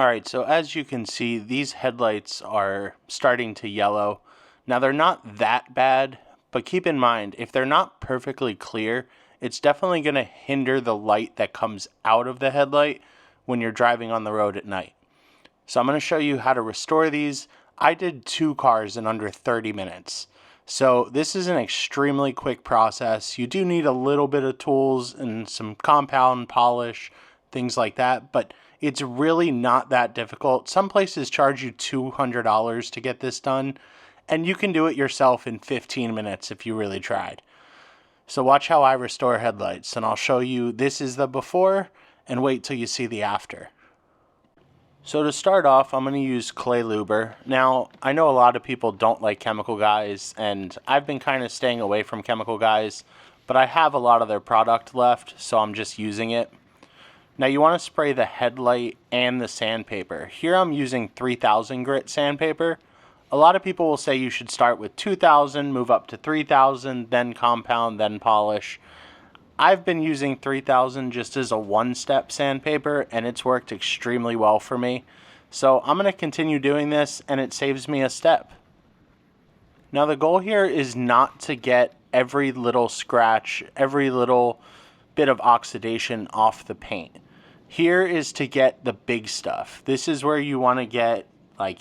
Alright, so as you can see, these headlights are starting to yellow. Now they're not that bad, but keep in mind, if they're not perfectly clear, it's definitely going to hinder the light that comes out of the headlight when you're driving on the road at night. So I'm going to show you how to restore these. I did 2 cars in under 30 minutes. So this is an extremely quick process. You do need a little bit of tools and some compound polish, things like that, but it's really not that difficult. Some places charge you $200 to get this done, and you can do it yourself in 15 minutes if you really tried. So watch how I restore headlights, and I'll show you this is the before, and wait till you see the after. So to start off, I'm going to use clay luber. Now, I know a lot of people don't like chemical guys, and I've been kind of staying away from chemical guys, but I have a lot of their product left, so I'm just using it. Now you want to spray the headlight and the sandpaper. Here I'm using 3000 grit sandpaper. A lot of people will say you should start with 2000, move up to 3000, then compound, then polish. I've been using 3000 just as a one-step sandpaper, and it's worked extremely well for me. So I'm going to continue doing this, and it saves me a step. Now the goal here is not to get every little scratch, every little bit of oxidation off the paint. Here is to get the big stuff. This is where you want to get like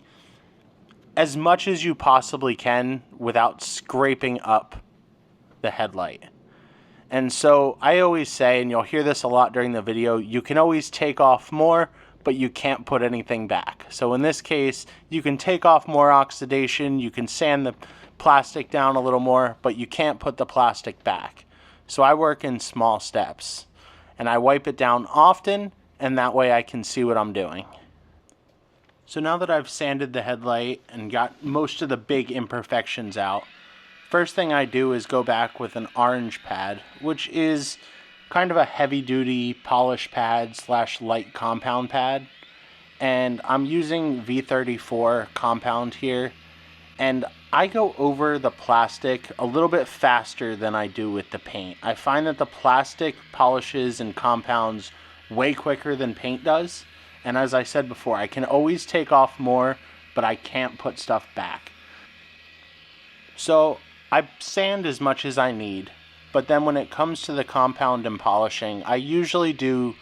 as much as you possibly can without scraping up the headlight. And so I always say, and you'll hear this a lot during the video, you can always take off more, but you can't put anything back. So in this case, you can take off more oxidation, you can sand the plastic down a little more, but you can't put the plastic back. So I work in small steps, and I wipe it down often, and that way I can see what I'm doing. So now that I've sanded the headlight and got most of the big imperfections out, first thing I do is go back with an orange pad, which is kind of a heavy-duty polish pad / light compound pad. And I'm using V34 compound here, and I go over the plastic a little bit faster than I do with the paint. I find that the plastic polishes and compounds way quicker than paint does. And as I said before, I can always take off more, but I can't put stuff back. So I sand as much as I need, but then when it comes to the compound and polishing, I usually do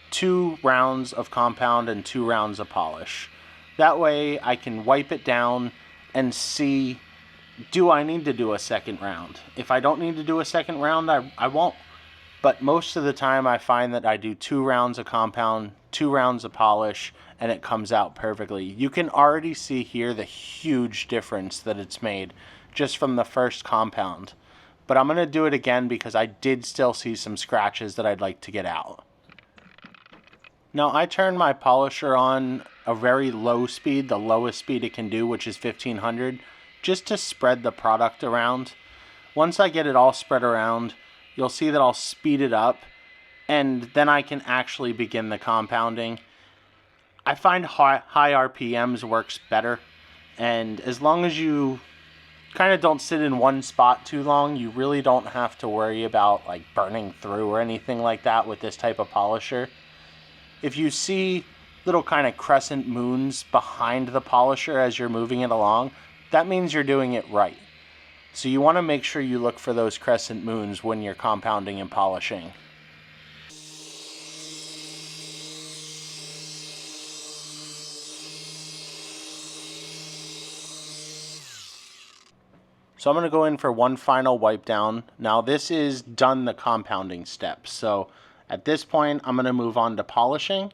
2 rounds of compound and 2 rounds of polish. That way I can wipe it down and see, do I need to do a second round? If I don't need to do a second round, I won't. But most of the time I find that I do 2 rounds of compound, 2 rounds of polish, and it comes out perfectly. You can already see here the huge difference that it's made just from the first compound. But I'm going to do it again because I did still see some scratches that I'd like to get out. Now I turn my polisher on a very low speed, the lowest speed it can do, which is 1500, just to spread the product around. Once I get it all spread around, you'll see that I'll speed it up, and then I can actually begin the compounding. I find high RPMs works better, and as long as you kind of don't sit in one spot too long, you really don't have to worry about like burning through or anything like that with this type of polisher. If you see little kind of crescent moons behind the polisher as you're moving it along, that means you're doing it right. So you want to make sure you look for those crescent moons when you're compounding and polishing. So I'm going to go in for one final wipe down. Now this is done the compounding step. So at this point I'm going to move on to polishing.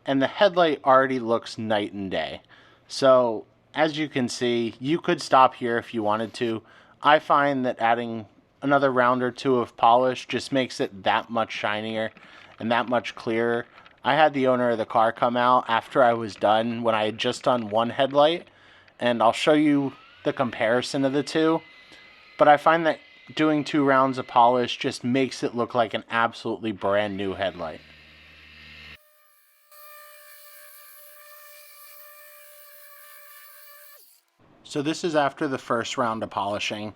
And the headlight already looks night and day. So as you can see, you could stop here if you wanted to. I find that adding another round or 2 of polish just makes it that much shinier and that much clearer. I had the owner of the car come out after I was done when I had just done one headlight, and I'll show you the comparison of the two. But I find that doing 2 rounds of polish just makes it look like an absolutely brand new headlight. So this is after the first round of polishing.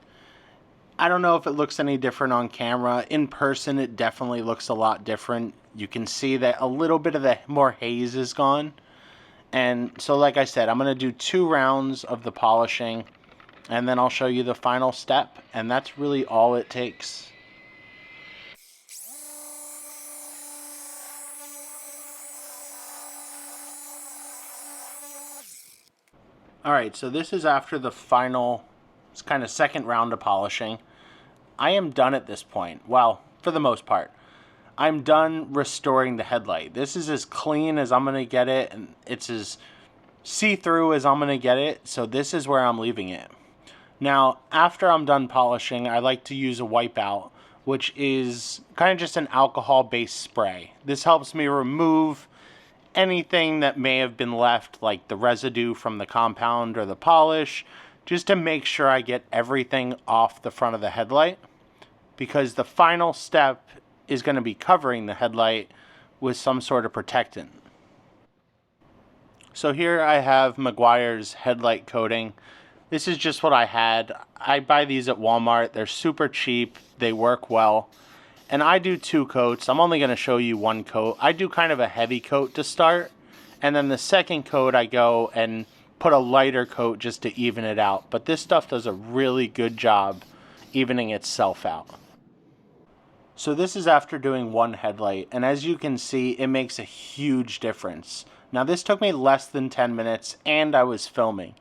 I don't know if it looks any different on camera. In person, it definitely looks a lot different. You can see that a little bit of the more haze is gone. And so like I said, I'm going to do 2 rounds of the polishing, and then I'll show you the final step, and that's really all it takes. Alright, so this is after the final, it's kind of second round of polishing. I am done at this point. Well, for the most part. I'm done restoring the headlight. This is as clean as I'm going to get it, and it's as see-through as I'm going to get it, so this is where I'm leaving it. Now, after I'm done polishing, I like to use a wipeout, which is kind of just an alcohol-based spray. This helps me remove anything that may have been left, like the residue from the compound or the polish, just to make sure I get everything off the front of the headlight, because the final step is going to be covering the headlight with some sort of protectant. So here I have Meguiar's Headlight Coating. This is just what I had. I buy these at Walmart. They're super cheap. They work well. And I do 2 coats. I'm only going to show you 1 coat. I do kind of a heavy coat to start. And then the second coat I go and put a lighter coat just to even it out. But this stuff does a really good job evening itself out. So this is after doing 1 headlight. And as you can see, it makes a huge difference. Now this took me less than 10 minutes and I was filming.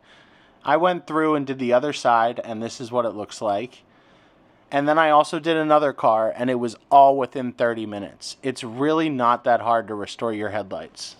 I went through and did the other side, and this is what it looks like. And then I also did another car, and it was all within 30 minutes. It's really not that hard to restore your headlights.